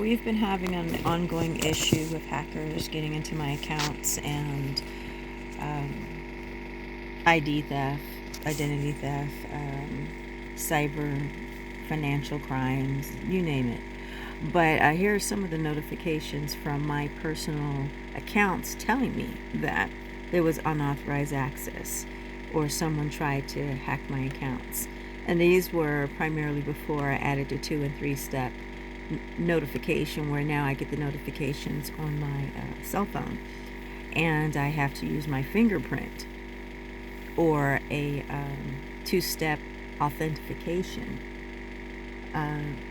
We've been having an ongoing issue with hackers getting into my accounts and ID theft, identity theft, cyber financial crimes, you name it. But here are some of the notifications from my personal accounts telling me that there was unauthorized access or someone tried to hack my accounts. And these were primarily before I added the 2 and 3 step notification, where now I get the notifications on my cell phone and I have to use my fingerprint or a 2-step authentication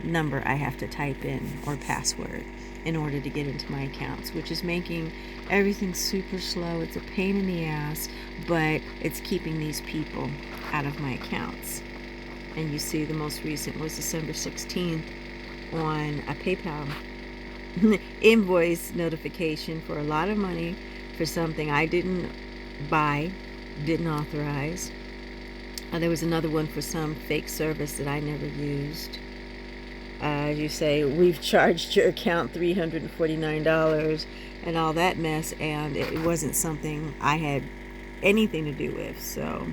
number I have to type in, or password, in order to get into my accounts, which is making everything super slow. It's a pain in the ass, but it's keeping these people out of my accounts. And you see the most recent was December 16th on a PayPal invoice notification for a lot of money for something I didn't buy, didn't authorize. There was another one for some fake service that I never used. You say, we've charged your account $349 and all that mess, and it wasn't something I had anything to do with. So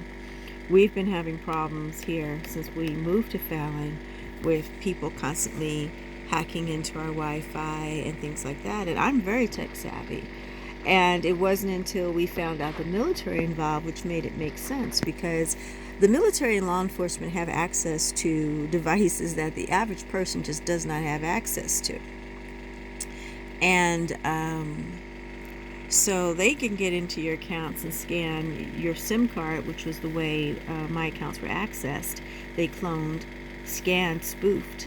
we've been having problems here since we moved to Fallon with people constantly hacking into our Wi-Fi and things like that. And I'm very tech savvy. And it wasn't until we found out the military involved, which made it make sense, because the military and law enforcement have access to devices that the average person just does not have access to. And so they can get into your accounts and scan your SIM card, which was the way my accounts were accessed. They cloned, scanned, spoofed,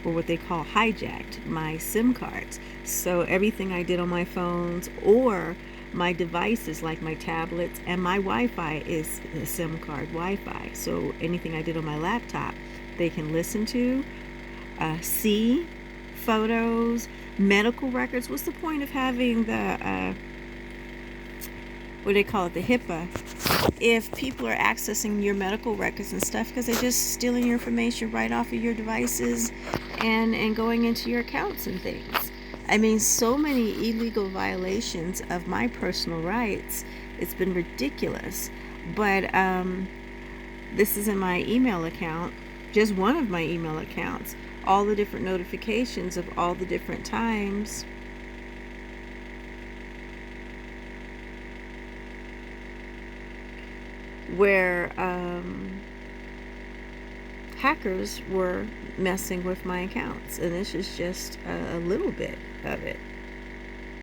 or what they call hijacked my SIM cards. So everything I did on my phones or my devices, like my tablets and my Wi-Fi, is a SIM card Wi-Fi. So anything I did on my laptop, they can listen to, see photos, medical records. What's the point of having the what do they call it, the HIPAA, if people are accessing your medical records and stuff, because they're just stealing your information right off of your devices and going into your accounts and things. I mean, so many illegal violations of my personal rights. It's been ridiculous. But this is in my email account, just one of my email accounts, all the different notifications of all the different times where hackers were messing with my accounts. And this is just a little bit of it.